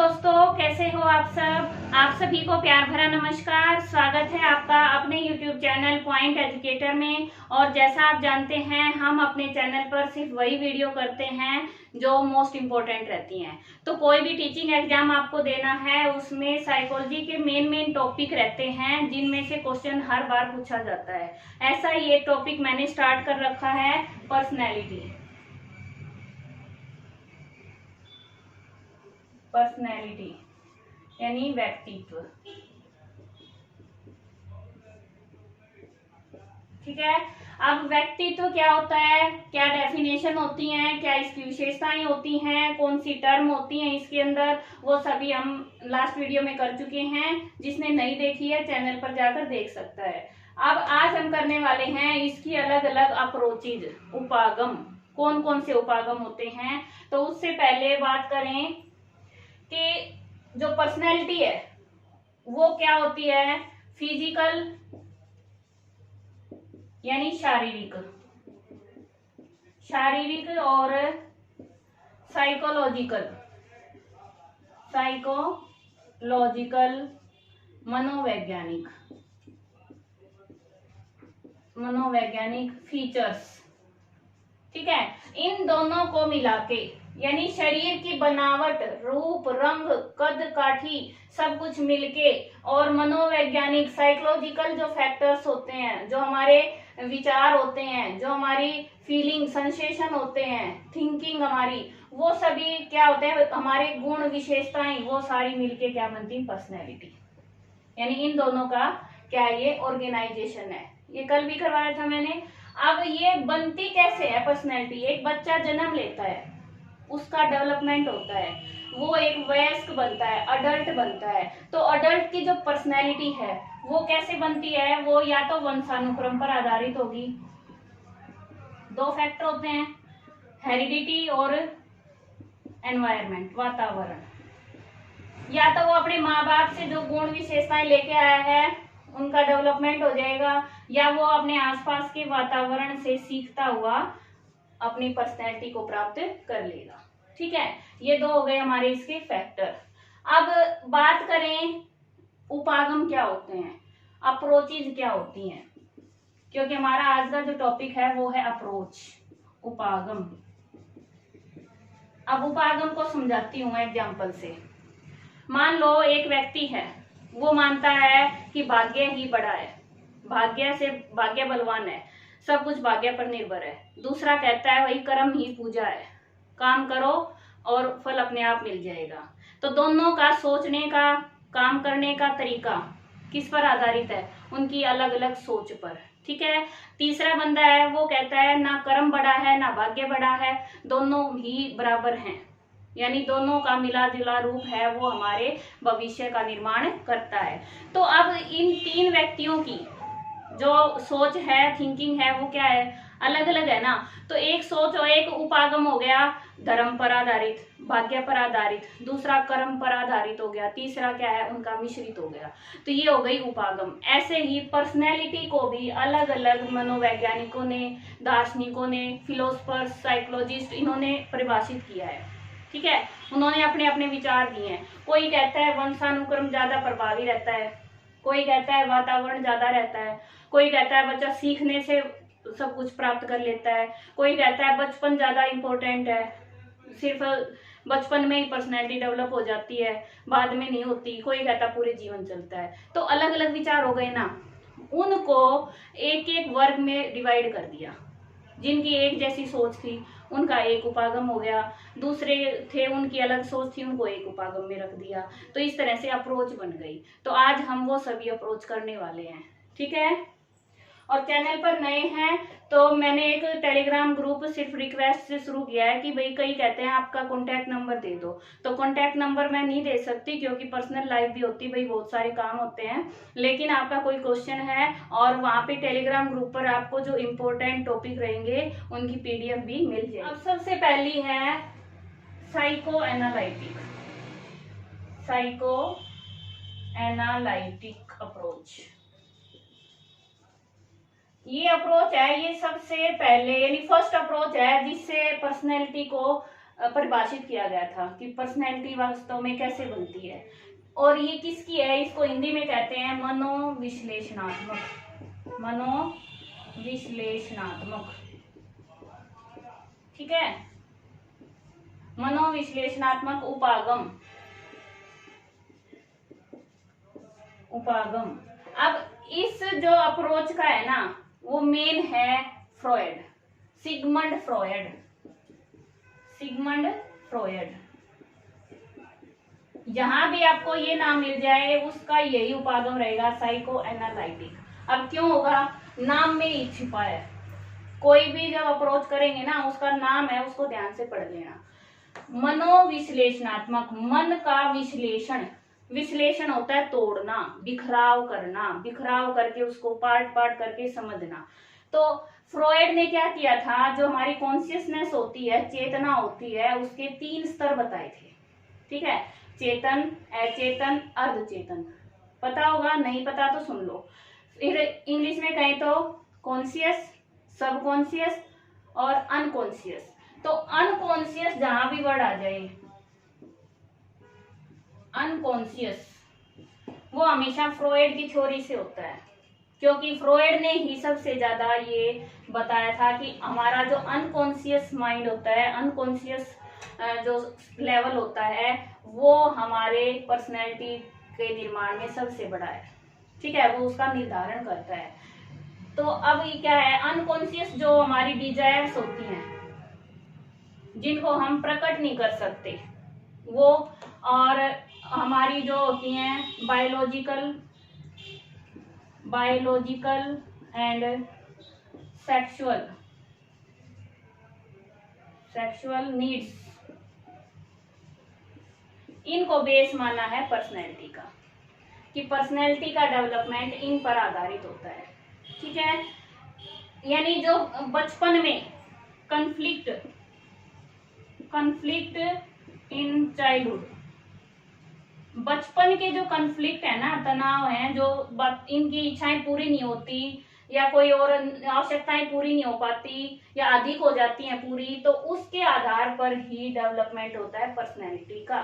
दोस्तों, कैसे हो आप सब। आप सभी को प्यार भरा नमस्कार। स्वागत है आपका अपने YouTube चैनल पॉइंट एजुकेटर में। और जैसा आप जानते हैं, हम अपने चैनल पर सिर्फ वही वीडियो करते हैं जो मोस्ट इम्पोर्टेंट रहती हैं। तो कोई भी टीचिंग एग्जाम आपको देना है, उसमें साइकोलॉजी के मेन टॉपिक रहते हैं जिनमें से क्वेश्चन हर बार पूछा जाता है। ऐसा ही एक टॉपिक मैंने स्टार्ट कर रखा है, पर्सनैलिटी। पर्सनैलिटी यानी व्यक्तित्व। ठीक है। अब व्यक्तित्व क्या होता है, क्या डेफिनेशन होती है, क्या इसकी विशेषताएं होती हैं, कौन सी टर्म होती हैं इसके अंदर, वो सभी हम लास्ट वीडियो में कर चुके हैं। जिसने नहीं देखी है चैनल पर जाकर देख सकता है। अब आज हम करने वाले हैं इसकी अलग अलग अप्रोचेज, उपागम, कौन कौन से उपागम होते हैं। तो उससे पहले बात करें कि जो पर्सनैलिटी है वो क्या होती है। फिजिकल यानी शारीरिक और साइकोलॉजिकल मनोवैज्ञानिक फीचर्स। ठीक है। इन दोनों को मिला के यानी शरीर की बनावट, रूप, रंग, कद काठी सब कुछ मिलके, और मनोवैज्ञानिक साइकोलॉजिकल जो फैक्टर्स होते हैं, जो हमारे विचार होते हैं, जो हमारी फीलिंग सेंसेशन होते हैं, थिंकिंग हमारी, वो सभी क्या होते हैं, हमारे गुण विशेषताएं, वो सारी मिलके क्या बनती है, पर्सनैलिटी। यानी इन दोनों का क्या ये ऑर्गेनाइजेशन है। ये कल भी करवाया था मैंने। अब ये बनती कैसे है पर्सनैलिटी। एक बच्चा जन्म लेता है, उसका डेवलपमेंट होता है, वो एक वयस्क बनता है, अडल्ट बनता है। तो अडल्ट की जो पर्सनैलिटी है वो कैसे बनती है, वो या तो वंशानुक्रम पर आधारित होगी। दो फैक्टर होते हैं, हेरिडिटी और एनवायरनमेंट, वातावरण। या तो वो अपने माँ बाप से जो गुण विशेषताएं लेके आया है उनका डेवलपमेंट हो जाएगा, या वो अपने आसपास के वातावरण से सीखता हुआ अपनी पर्सनैलिटी को प्राप्त कर लेगा। ठीक है। ये दो हो गए हमारे इसके फैक्टर। अब बात करें उपागम क्या होते हैं, अप्रोचेज क्या होती हैं, क्योंकि हमारा आज का जो टॉपिक है वो है अप्रोच, उपागम। अब उपागम को समझाती हूं एग्जाम्पल से। मान लो एक व्यक्ति है, वो मानता है कि भाग्य ही बड़ा है, भाग्य बलवान है, सब कुछ भाग्य पर निर्भर है। दूसरा कहता है वही कर्म ही पूजा है, काम करो और फल अपने आप मिल जाएगा। तो दोनों का सोचने का, काम करने का तरीका किस पर आधारित है, उनकी अलग अलग सोच पर। ठीक है। तीसरा बंदा है, वो कहता है ना कर्म बड़ा है ना भाग्य बड़ा है, दोनों ही बराबर हैं, यानी दोनों का मिला जुला रूप है वो हमारे भविष्य का निर्माण करता है। तो अब इन तीन व्यक्तियों की जो सोच है, थिंकिंग है, वो क्या है, अलग अलग है ना। तो एक सोच और एक उपागम हो गया धर्म पर आधारित, भाग्य पर आधारित, दूसरा कर्म पर आधारित हो गया, तीसरा क्या है, उनका मिश्रित हो गया। तो ये हो गई उपागम। ऐसे ही पर्सनैलिटी को भी अलग अलग मनोवैज्ञानिकों ने, दार्शनिकों ने, फिलोसफर्स, साइकोलॉजिस्ट, इन्होंने परिभाषित किया है। ठीक है। उन्होंने अपने अपने विचार दिए हैं। कोई कहता है वंशानुक्रम ज्यादा प्रभावी रहता है, कोई कहता है वातावरण ज्यादा रहता है, कोई कहता है बच्चा सीखने से सब कुछ प्राप्त कर लेता है, कोई कहता है बचपन ज्यादा इम्पोर्टेंट है, सिर्फ बचपन में ही पर्सनैलिटी डेवलप हो जाती है, बाद में नहीं होती, कोई कहता पूरे जीवन चलता है। तो अलग अलग विचार हो गए ना, उनको एक एक वर्ग में डिवाइड कर दिया। जिनकी एक जैसी सोच थी उनका एक उपागम हो गया, दूसरे थे उनकी अलग सोच थी, उनको एक उपागम में रख दिया। तो इस तरह से अप्रोच बन गई। तो आज हम वो सभी अप्रोच करने वाले हैं। ठीक है। और चैनल पर नए हैं तो मैंने एक टेलीग्राम ग्रुप सिर्फ रिक्वेस्ट से शुरू किया है कि भाई कई कहते हैं आपका कॉन्टैक्ट नंबर दे दो। तो कॉन्टैक्ट नंबर मैं नहीं दे सकती क्योंकि पर्सनल लाइफ भी होती है, भाई बहुत सारे काम होते हैं। लेकिन आपका कोई क्वेश्चन है और वहाँ पे टेलीग्राम ग्रुप पर आपको जो इम्पोर्टेंट टॉपिक रहेंगे उनकी PDF भी मिल जाएगी। अब सबसे पहली है साइको एनालिटिक अप्रोच। ये सबसे पहले यानी फर्स्ट अप्रोच है जिससे पर्सनैलिटी को परिभाषित किया गया था कि पर्सनैलिटी वास्तव में कैसे बनती है। और ये किसकी है, इसको हिंदी में कहते हैं मनोविश्लेषणात्मक, मनोविश्लेषणात्मक, ठीक है, मनोविश्लेषणात्मक उपागम, उपागम। अब इस जो अप्रोच का है ना वो मेन है Freud, Sigmund Freud, Sigmund Freud. जहां भी आपको ये नाम मिल जाए उसका यही उपागम रहेगा, साइको एनालिटिक। अब क्यों होगा, नाम में ही छिपा है। कोई भी जब अप्रोच करेंगे ना उसका नाम है, उसको ध्यान से पढ़ लेना। मनोविश्लेषणात्मक, मन का विश्लेषण, विश्लेषण होता है तोड़ना, बिखराव करना, बिखराव करके उसको पार्ट पार्ट करके समझना। तो फ्रॉयड ने क्या किया था, जो हमारी कॉन्शियसनेस होती है, चेतना होती है, उसके 3 स्तर बताए थे, ठीक है, चेतन, अचेतन, अर्धचेतन। पता होगा, नहीं पता तो सुन लो। फिर इंग्लिश में कहें तो कॉन्शियस, सबकॉन्शियस और अनकॉन्शियस। तो अनकॉन्शियस जहां भी वर्ड आ जाए, अनकॉन्शियस, वो हमेशा फ्रॉयड की थ्योरी से होता है, क्योंकि फ्रॉयड ने ही सबसे ज्यादा ये बताया था कि हमारा जो अनकॉन्शियस माइंड होता है, अनकॉन्शियस जो लेवल होता है, वो हमारे पर्सनैलिटी के निर्माण में सबसे बड़ा है, ठीक है, वो उसका निर्धारण करता है। तो अब ये क्या है, अनकॉन्शियस जो हमारी डिजायर्स होती हैं जिनको हम प्रकट नहीं कर सकते वो, और हमारी जो होती हैं बायोलॉजिकल एंड सेक्सुअल नीड्स, इनको बेस माना है पर्सनैलिटी का, कि पर्सनैलिटी का डेवलपमेंट इन पर आधारित होता है, ठीक है। यानी जो बचपन में कन्फ्लिक्ट इन चाइल्डहुड, बचपन के जो कन्फ्लिक्ट है ना, तनाव है, जो इनकी इच्छाएं पूरी नहीं होती या कोई और आवश्यकताएं पूरी नहीं हो पाती या अधिक हो जाती हैं पूरी, तो उसके आधार पर ही डेवलपमेंट होता है पर्सनैलिटी का,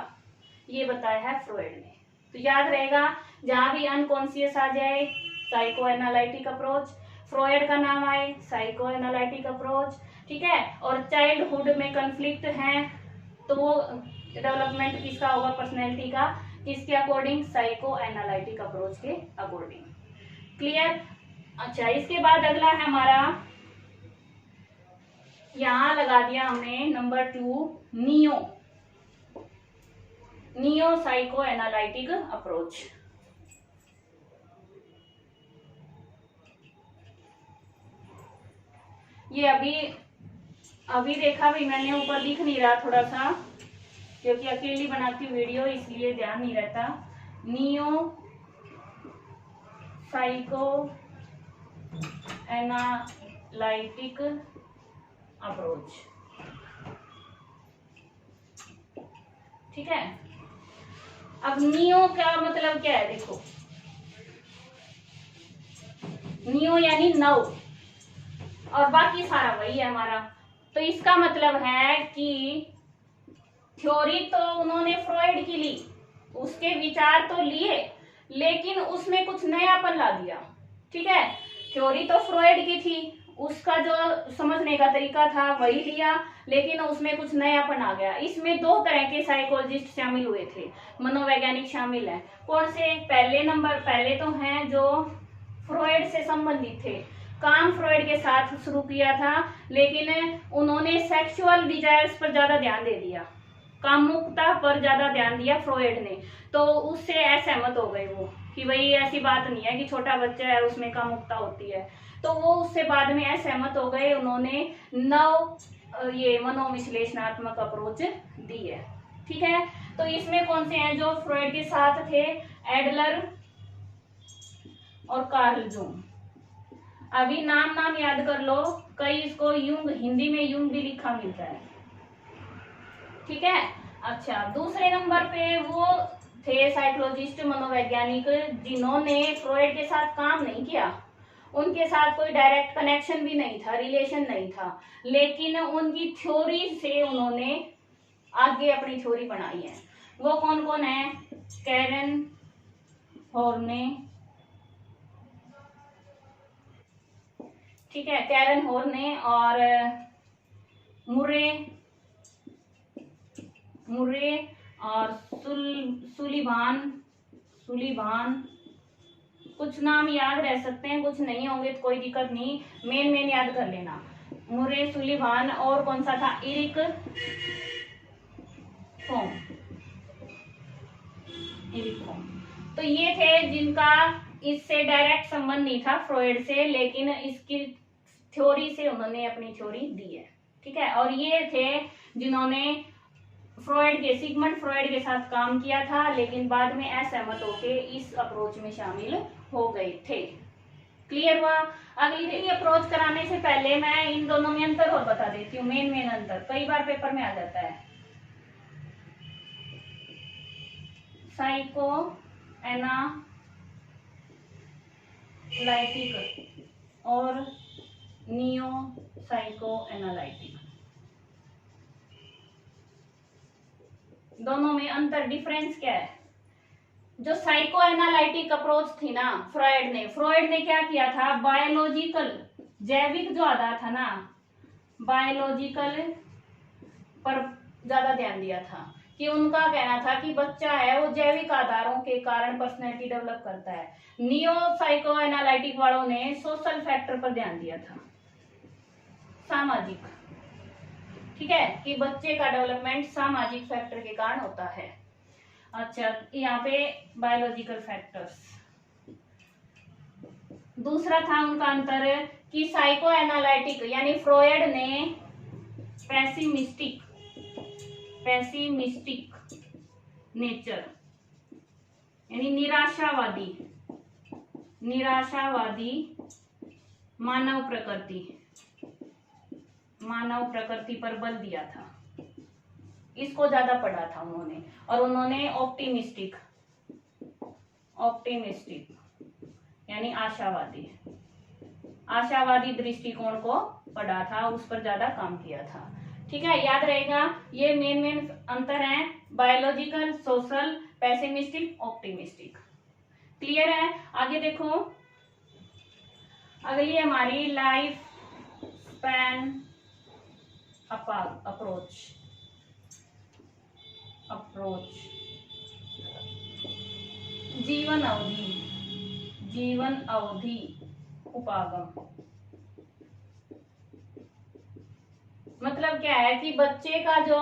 ये बताया है फ्रॉयड ने। तो याद रहेगा, जहां भी अनकॉन्शियस आ जाए साइको एनालिटिक अप्रोच, फ्रॉयड का नाम आए साइको एनालिटिक अप्रोच, ठीक है। और चाइल्डहुड में कन्फ्लिक्ट है तो वो डेवलपमेंट किसका होगा, पर्सनैलिटी का, किसके अकॉर्डिंग, साइको एनालिटिक अप्रोच के अकॉर्डिंग। क्लियर। अच्छा, इसके बाद अगला है हमारा, यहां लगा दिया हमने number 2, neo psycho analytic approach. ये अभी देखा भी मैंने, ऊपर दिख नहीं रहा थोड़ा सा, क्योंकि अकेली बनाती हूँ वीडियो इसलिए ध्यान नहीं रहता। नियो साइको एनालिटिक अप्रोच, ठीक है। अब नियो का मतलब क्या है, देखो, नियो यानी नव, और बाकी सारा वही है हमारा। तो इसका मतलब है कि थ्योरी तो उन्होंने फ्रॉयड की ली, उसके विचार तो लिए, लेकिन उसमें कुछ नयापन ला दिया, ठीक है। थ्योरी तो फ्रॉयड की थी, उसका जो समझने का तरीका था वही लिया, लेकिन उसमें कुछ नयापन आ गया। इसमें 2 तरह के साइकोलॉजिस्ट शामिल हुए थे, मनोवैज्ञानिक शामिल हैं। कौन से, पहले तो हैं जो फ्रॉयड से संबंधित थे, काम फ्रॉयड के साथ शुरू किया था, लेकिन उन्होंने सेक्सुअल डिजायर्स पर ज्यादा ध्यान दे दिया, कामुकता पर ज्यादा ध्यान दिया फ्रॉयड ने। तो उससे असहमत हो गए वो, कि भाई ऐसी बात नहीं है कि छोटा बच्चा है उसमें कामुकता होती है। तो वो उससे बाद में असहमत हो गए, उन्होंने ये मनोविश्लेषणात्मक अप्रोच दी है, ठीक है। तो इसमें कौन से हैं जो फ्रॉयड के साथ थे, एडलर और कार्ल जूंग। अभी नाम याद कर लो, कई इसको युंग, हिंदी में युंग भी लिखा मिलता है, ठीक है। अच्छा, दूसरे नंबर पे वो थे साइकोलॉजिस्ट, मनोवैज्ञानिक, जिन्होंने फ्रॉयड के साथ काम नहीं किया, उनके साथ कोई डायरेक्ट कनेक्शन भी नहीं था, रिलेशन नहीं था, लेकिन उनकी थ्योरी से उन्होंने आगे अपनी थ्योरी बनाई है। वो कौन कौन है? कैरन हॉर्ने, ठीक है, कैरन हॉर्ने और मुरे और सुलिभान। कुछ नाम याद रह सकते हैं, कुछ नहीं होंगे तो कोई दिक्कत नहीं, मेन याद कर लेना। मुरे, सुलिभान और कौन सा था? Eric foam. तो ये थे जिनका इससे डायरेक्ट संबंध नहीं था फ्रॉइड से, लेकिन इसकी थ्योरी से उन्होंने अपनी थ्योरी दी है, ठीक है। और ये थे जिन्होंने सिगमंड फ्रॉइड के साथ काम किया था, लेकिन बाद में असहमत होके इस अप्रोच में शामिल हो गए थे। क्लियर हुआ? अगली अप्रोच कराने से पहले मैं इन दोनों में अंतर और बता देती हूँ, मेन अंतर कई बार पेपर में आ जाता है। साइको एनालाइटिक और नियो साइको एनालाइटिक, दोनों में अंतर, डिफरेंस क्या है? जो साइको एनालाइटिक अप्रोच थी ना फ्रॉइड ने क्या किया था? बायोलॉजिकल, जैविक जो आधार था ना, बायोलॉजिकल पर ज्यादा ध्यान दिया था। कि उनका कहना था कि बच्चा है वो जैविक आधारों के कारण पर्सनैलिटी डेवलप करता है। नियो साइको एनालिटिक वालों ने सोशल फैक्टर पर ध्यान दिया था, सामाजिक, ठीक है, कि बच्चे का डेवलपमेंट सामाजिक फैक्टर के कारण होता है। अच्छा, यहाँ पे बायोलॉजिकल फैक्टर्स। दूसरा था उनका अंतर कि साइको एनालिटिक यानी फ्रॉइड ने पेसिमिस्टिक नेचर यानी निराशावादी मानव प्रकृति पर बल दिया था, इसको ज्यादा पढ़ा था उन्होंने। और उन्होंने ऑप्टिमिस्टिक यानी आशावादी दृष्टिकोण को पढ़ा था, उस पर ज्यादा काम किया था, ठीक है। याद रहेगा, ये मेन अंतर है, biological, social, pessimistic, optimistic. Clear है? आगे देखो, अगली हमारी लाइफ स्पैन अप्रोच। जीवन अवधि उपागम। मतलब क्या है कि बच्चे का जो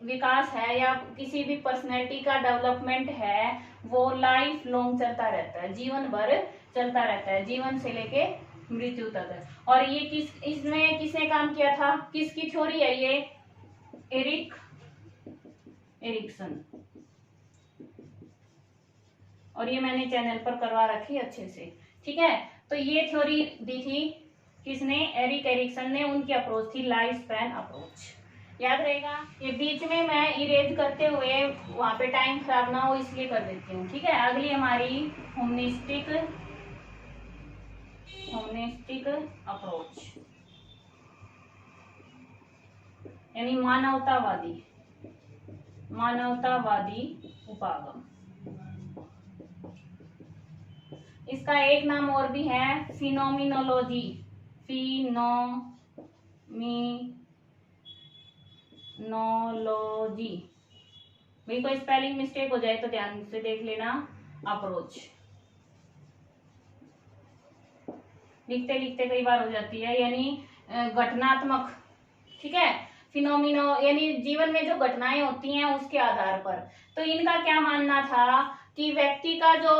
विकास है या किसी भी पर्सनैलिटी का डेवलपमेंट है वो लाइफ लॉन्ग चलता रहता है, जीवन भर चलता रहता है, जीवन से लेके मृत्यु तक। और ये इसमें किसने काम किया था? किसकी थ्योरी है ये? एरिक्सन। और ये मैंने चैनल पर करवा रखी अच्छे से, ठीक है। तो ये थ्योरी दी थी किसने? एरिक्सन ने। उनकी अप्रोच थी लाइफ स्पैन अप्रोच, याद रहेगा। ये बीच में मैं इरेज करते हुए वहां पे टाइम खराब ना हो इसलिए कर देती हूँ, ठीक है। अगली हमारी ह्यूमनिस्टिक अप्रोच यानी मानवतावादी उपागम। इसका एक नाम और भी है, फिनोमिनोलॉजी। भाई कोई स्पेलिंग मिस्टेक हो जाए तो ध्यान से देख लेना। अप्रोच लिखते लिखते कई बार हो जाती है, यानी घटनात्मक, ठीक है। फिनोमिनो यानी जीवन में जो घटनाएं होती हैं उसके आधार पर। तो इनका क्या मानना था कि व्यक्ति का जो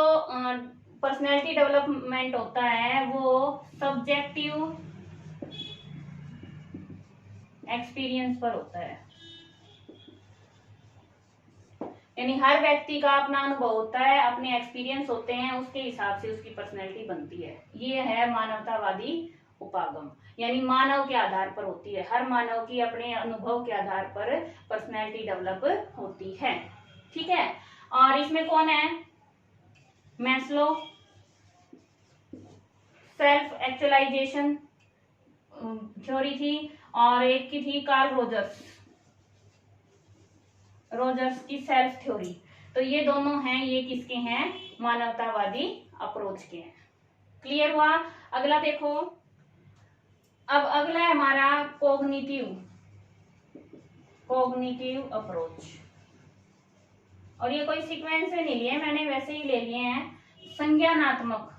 पर्सनैलिटी डेवलपमेंट होता है वो सब्जेक्टिव एक्सपीरियंस पर होता है, यानी हर व्यक्ति का अपना अनुभव होता है, अपने एक्सपीरियंस होते हैं, उसके हिसाब से उसकी पर्सनैलिटी बनती है। ये है मानवतावादी उपागम, यानी मानव के आधार पर होती है, हर मानव की अपने अनुभव के आधार पर पर्सनैलिटी डेवलप होती है, ठीक है। और इसमें कौन है? मैस्लो, सेल्फ एक्चुअलाइजेशन थ्योरी थी, और एक की थी कार्ल रोजर्स। रोजर्स की सेल्फ थ्योरी। तो ये दोनों हैं, ये किसके हैं, मानवतावादी अप्रोच के हैं। क्लियर हुआ। अगला देखो, अब अगला है हमारा कोग्निटिव अप्रोच। और ये कोई सीक्वेंस से नहीं लिए, मैंने वैसे ही ले लिए हैं। संज्ञानात्मक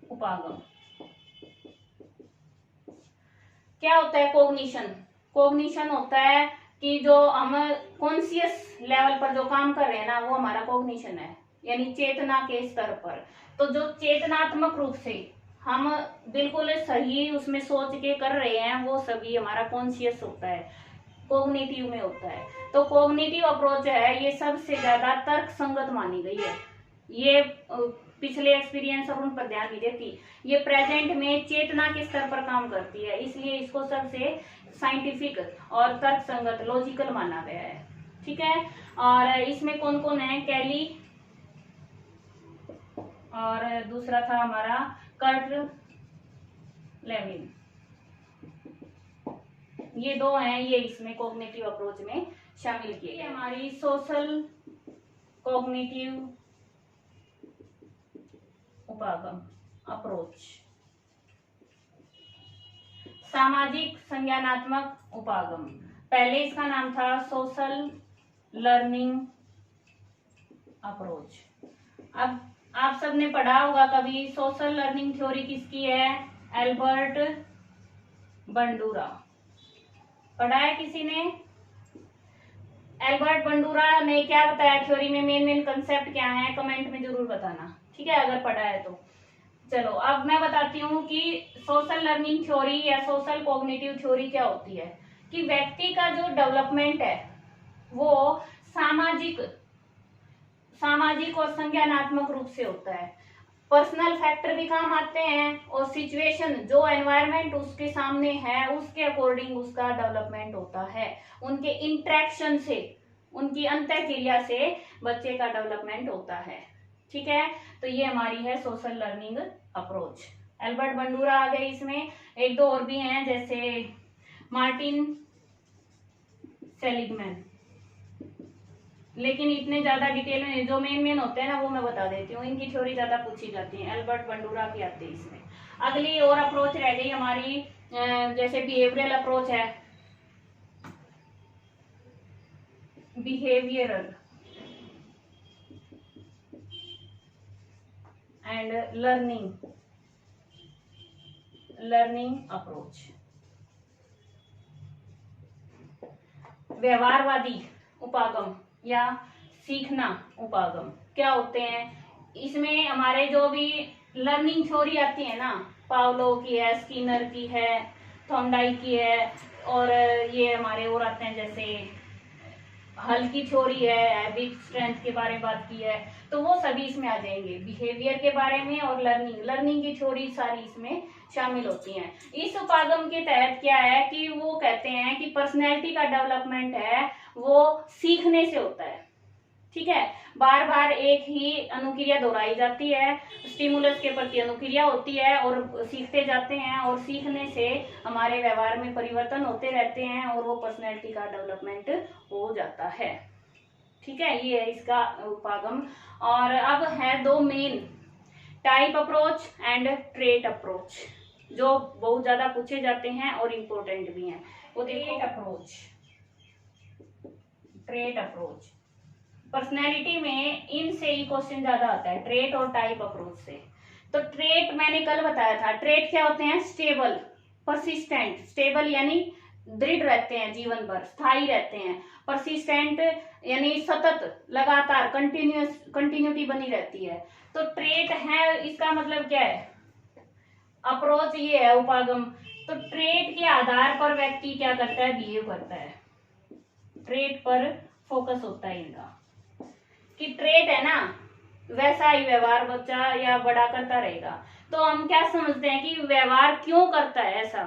उपागम। क्या होता है कोग्निशन होता है कि जो हम कॉन्शियस लेवल पर जो काम कर रहे हैं ना, वो हमारा कोग्निशन है, यानी चेतना के स्तर पर। तो जो चेतनात्मक रूप से हम बिल्कुल सही उसमें सोच के कर रहे हैं, वो सभी हमारा कॉन्शियस होता है, कोग्निटिव में होता है। तो कोग्निटिव अप्रोच है, ये सबसे ज्यादा तर्क संगत मानी गई है। ये पिछले एक्सपीरियंस और उन पर ध्यान नहीं देती, ये प्रेजेंट में चेतना के स्तर पर काम करती है, इसलिए इसको सबसे साइंटिफिक और तर्क संगत लॉजिकल माना गया है। ठीक है। और इसमें कौन कौन है, कैली और दूसरा था हमारा कर्ट लेविन। ये दो हैं, ये इसमें कॉग्निटिव अप्रोच में शामिल किए। हमारी सोशल कॉग्निटिव उपागम अप्रोच, सामाजिक संज्ञानात्मक उपागम। पहले इसका नाम था सोशल लर्निंग अप्रोच। अब आप सबने पढ़ा होगा कभी, सोशल लर्निंग थ्योरी किसकी है, एल्बर्ट बंडूरा। पढ़ा है किसी ने? एल्बर्ट बंडूरा ने क्या बताया थ्योरी में, मेन कंसेप्ट क्या है, कमेंट में जरूर बताना, ठीक है, अगर पढ़ा है तो। चलो अब मैं बताती हूँ कि सोशल लर्निंग थ्योरी या सोशल कॉग्निटिव थ्योरी क्या होती है। कि व्यक्ति का जो डेवलपमेंट है वो सामाजिक और संज्ञानात्मक रूप से होता है। पर्सनल फैक्टर भी काम आते हैं और सिचुएशन, जो एनवायरनमेंट उसके सामने है उसके अकॉर्डिंग उसका डेवलपमेंट होता है। उनके इंटरेक्शन से, उनकी अंतःक्रिया से बच्चे का डेवलपमेंट होता है। ठीक है। तो ये हमारी है social learning approach. Albert Bandura आ गए इसमें, एक दो और भी हैं जैसे मार्टिन सेलिगमैन, लेकिन इतने ज्यादा डिटेल में जो मेन होते हैं ना वो मैं बता देती हूँ, इनकी थ्योरी ज्यादा पूछी जाती है। एल्बर्ट बंडूरा की आती है इसमें। अगली और अप्रोच रह गई हमारी, जैसे बिहेवियरल अप्रोच है, बिहेवियरल एंड लर्निंग अप्रोच। व्यवहारवादी उपागम या सीखना उपागम क्या होते हैं, इसमें हमारे जो भी लर्निंग थ्योरी आती है ना, पावलो की है, स्किनर की है, थॉर्नडाइक की है, और ये हमारे और आते हैं जैसे हल की थ्योरी है, हैबिट स्ट्रेंथ के बारे में बात की है, तो वो सभी इसमें आ जाएंगे, बिहेवियर के बारे में और लर्निंग की थ्योरी सारी इसमें शामिल होती हैं। इस उपागम के तहत क्या है कि वो कहते हैं कि पर्सनैलिटी का डेवलपमेंट है वो सीखने से होता है। ठीक है। बार बार एक ही अनुक्रिया दोहराई जाती है, स्टिमुलस के प्रति अनुक्रिया होती है और सीखते जाते हैं, और सीखने से हमारे व्यवहार में परिवर्तन होते रहते हैं और वो पर्सनैलिटी का डेवलपमेंट हो जाता है। ठीक है, ये है इसका उपागम। और अब है दो main, type approach and trait approach, जो बहुत ज्यादा पूछे जाते हैं और इम्पोर्टेंट भी हैं। वो देखो, ट्रेट अप्रोच, पर्सनैलिटी में इनसे ही क्वेश्चन ज्यादा आता है, ट्रेट और टाइप अप्रोच से। तो ट्रेट मैंने कल बताया था, ट्रेट क्या होते हैं, स्टेबल, परसिस्टेंट, स्टेबल यानी दृढ़ रहते हैं, जीवन भर स्थायी रहते हैं, परसिस्टेंट यानी सतत, लगातार, कंटिन्यूटी बनी रहती है। तो ट्रेट है, इसका मतलब क्या है, अप्रोच ये है उपागम। तो ट्रेट के आधार पर व्यक्ति क्या करता है, बिहेव करता है, ट्रेट पर फोकस होता है इनका, कि ट्रेट है ना वैसा ही व्यवहार बच्चा या बड़ा करता रहेगा। तो हम क्या समझते हैं कि व्यवहार क्यों करता है ऐसा,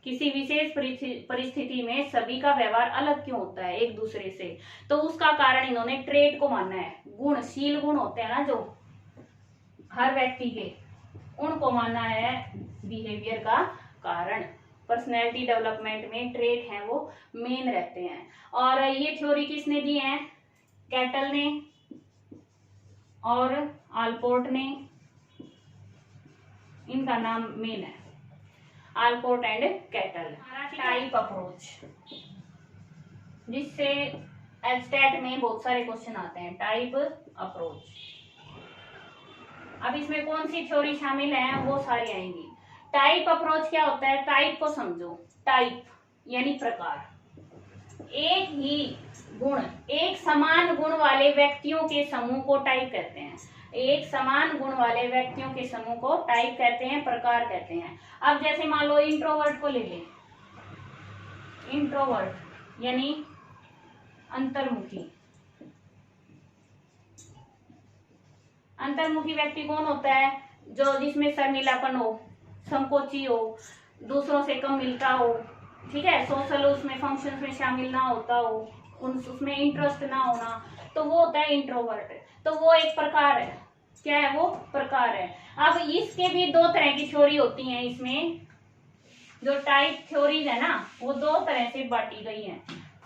किसी विशेष परिस्थिति में सभी का व्यवहार अलग क्यों होता है एक दूसरे से, तो उसका कारण इन्होंने ट्रेट को मानना है। गुणशील गुण होते हैं ना जो हर व्यक्ति के, उनको मानना है बिहेवियर का कारण। पर्सनैलिटी डेवलपमेंट में ट्रेट हैं वो मेन रहते हैं। और ये थ्योरी किसने दी है? कैटल ने और आलपोर्ट ने, इनका नाम मेन है, Allport and cattle. Type approach, जिससे एब्स्ट्रैक्ट में बहुत सारे क्वेश्चन आते हैं, टाइप अप्रोच। अब इसमें कौन सी थ्योरी शामिल है वो सारी आएंगी। टाइप अप्रोच क्या होता है? टाइप को समझो, टाइप यानी प्रकार। एक ही गुण, एक समान गुण वाले व्यक्तियों के समूह को टाइप कहते हैं। एक समान गुण वाले व्यक्तियों के समूह को टाइप कहते हैं, प्रकार कहते हैं। अब जैसे मान लो इंट्रोवर्ट को ले लें, इंट्रोवर्ट यानी अंतर्मुखी। अंतर्मुखी व्यक्ति कौन होता है? जो जिसमें शर्मिलापन हो, संकोची हो, दूसरों से कम मिलता हो, ठीक है, सोशल उसमें फंक्शंस में शामिल ना होता हो, उसमें इंटरेस्ट ना होना, तो वो होता है इंट्रोवर्ट। तो वो एक प्रकार है। क्या है वो? प्रकार है। अब इसके भी दो तरह की थ्योरी होती हैं। इसमें जो टाइप थ्योरीज है ना, वो दो तरह से बांटी गई है।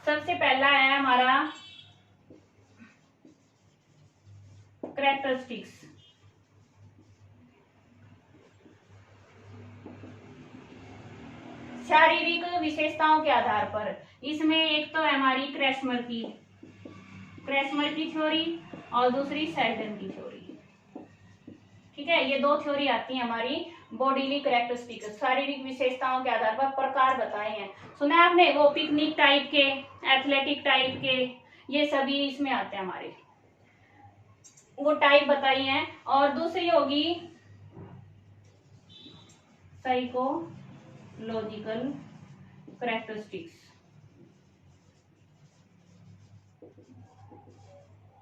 सबसे पहला है हमारा कैरेक्टरिस्टिक्स। शारीरिक विशेषताओं के आधार पर। इसमें एक तो है हमारी क्रैस्मर की थ्योरी और दूसरी सेल्डन की थ्योरी। ठीक है, ये दो थ्योरी आती है हमारी बॉडीली कैरेक्टरिस्टिक्स, शारीरिक विशेषताओं के आधार पर प्रकार बताए हैं। सुना है आपने? वो पिकनिक टाइप के, एथलेटिक टाइप के, ये सभी इसमें आते हैं हमारे, वो टाइप बताई हैं। और दूसरी होगी साइकोलॉजिकल कैरेक्टरिस्टिक्स।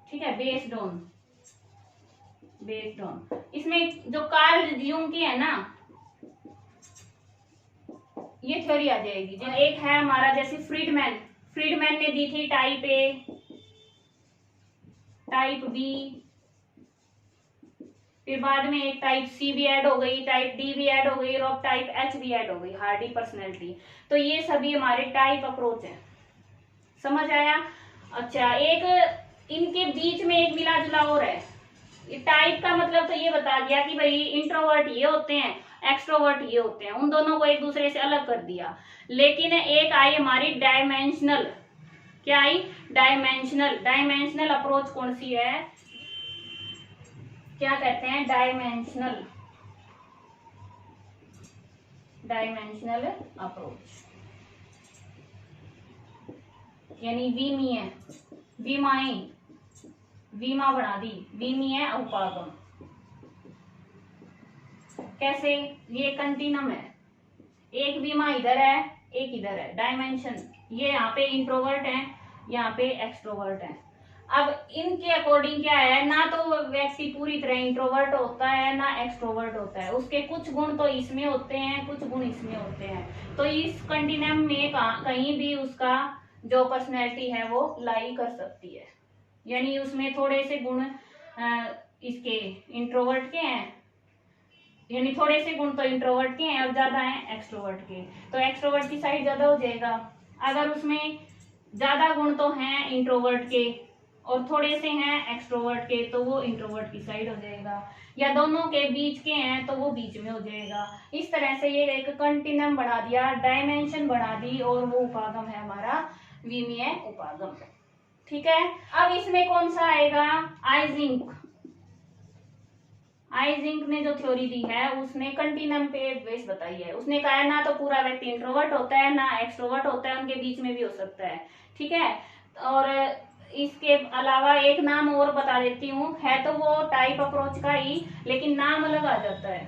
ठीक है, बेस्ड ऑन इसमें जो कार्ल जूंग की है ना, ये थ्योरी आ जाएगी। जो एक है हमारा जैसे फ्रीडमैन ने दी थी टाइप ए, टाइप बी, फिर बाद में एक टाइप सी भी ऐड हो गई, टाइप डी भी ऐड हो गई और टाइप एच भी ऐड हो गई, हार्डी पर्सनैलिटी। तो ये सभी हमारे टाइप अप्रोच है। समझ आया? अच्छा, एक इनके बीच में एक मिला जुला और है। टाइप का मतलब तो ये बता दिया कि भाई इंट्रोवर्ट ये होते हैं, एक्सट्रोवर्ट ये होते हैं, उन दोनों को एक दूसरे से अलग कर दिया। लेकिन एक आई हमारी डायमेंशनल। क्या आई? डायमेंशनल अप्रोच कौन सी है? क्या कहते हैं? डायमेंशनल अप्रोच, यानी वीमा बना दी, वीमीय उपागम। कैसे? ये कंटिन्यूम है, एक वीमा इधर है, एक इधर है। डायमेंशन, ये यहाँ पे इंट्रोवर्ट है, यहाँ पे एक्सट्रोवर्ट है। अब इनके अकॉर्डिंग क्या है, ना तो व्यक्ति पूरी तरह इंट्रोवर्ट होता है ना एक्सट्रोवर्ट होता है। उसके कुछ गुण तो इसमें होते हैं, कुछ गुण इसमें होते हैं। तो इस कंटिन्यूम में कहीं भी उसका जो पर्सनैलिटी है वो लाई कर सकती है। यानी उसमें थोड़े से गुण इसके इंट्रोवर्ट के हैं, यानी थोड़े से गुण तो इंट्रोवर्ट के हैं और ज्यादा हैं एक्सट्रोवर्ट के, तो एक्सट्रोवर्ट की साइड ज्यादा हो जाएगा। अगर उसमें ज्यादा गुण तो हैं इंट्रोवर्ट के और थोड़े से हैं एक्सट्रोवर्ट के, तो वो इंट्रोवर्ट की साइड हो जाएगा। या दोनों के बीच के हैं तो वो बीच में हो जाएगा। इस तरह से ये एक कंटिन्यूम बना दिया, डायमेंशन बना दी, और वो उपागम है हमारा वीमीय उपागम। ठीक है, अब इसमें कौन सा आएगा? आइजिंक ने जो थ्योरी दी है उसने कंटिन्यूम पे बेस बताई है। उसने कहा है ना तो पूरा व्यक्ति इंट्रोवर्ट होता है ना एक्सट्रोवर्ट होता है, उनके बीच में भी हो सकता है। ठीक है, और इसके अलावा एक नाम और बता देती हूँ, है तो वो टाइप अप्रोच का ही, लेकिन नाम अलग आ जाता है,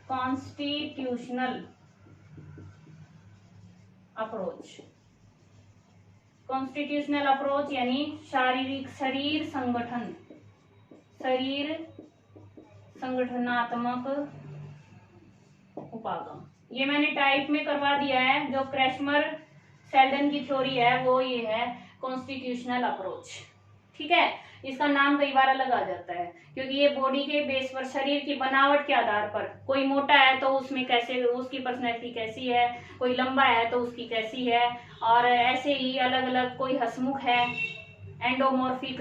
कॉन्स्टिट्यूशनल अप्रोच। कॉन्स्टिट्यूशनल अप्रोच यानी शरीर संगठनात्मक उपागम। ये मैंने टाइप में करवा दिया है। जो क्रैस्मर सेल्डन की थ्योरी है वो ये है कॉन्स्टिट्यूशनल अप्रोच। ठीक है, इसका नाम कई बार अलग आ जाता है, क्योंकि ये बॉडी के बेस पर, शरीर की बनावट के आधार पर, कोई मोटा है तो उसमें कैसे उसकी पर्सनैलिटी कैसी है, कोई लंबा है तो उसकी कैसी है, और ऐसे ही अलग अलग, कोई हंसमुख है, एंडोमॉर्फिक,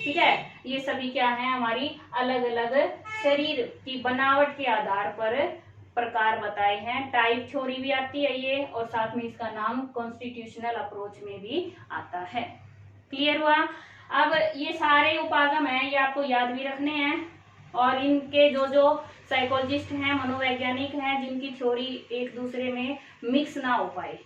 ठीक है। ये सभी क्या है, हमारी अलग अलग शरीर की बनावट के आधार पर प्रकार बताए हैं। टाइप थ्योरी भी आती है ये, और साथ में इसका नाम कॉन्स्टिट्यूशनल अप्रोच में भी आता है। क्लियर हुआ? अब ये सारे उपागम हैं, ये आपको याद भी रखने हैं, और इनके जो जो साइकोलॉजिस्ट हैं, मनोवैज्ञानिक हैं, जिनकी थ्योरी एक दूसरे में मिक्स ना हो पाए,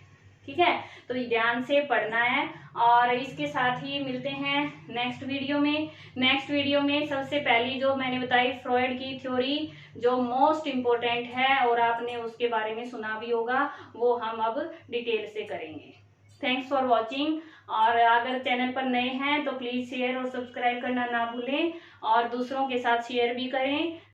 ठीक है, तो ध्यान से पढ़ना है। और इसके साथ ही मिलते हैं नेक्स्ट वीडियो में। नेक्स्ट वीडियो में सबसे पहली जो मैंने बताई फ्रॉइड की थ्योरी, जो मोस्ट इम्पोर्टेंट है और आपने उसके बारे में सुना भी होगा, वो हम अब डिटेल से करेंगे। Thanks for watching. और अगर चैनल पर नए हैं तो प्लीज शेयर और सब्सक्राइब करना ना भूलें, और दूसरों के साथ शेयर भी करें।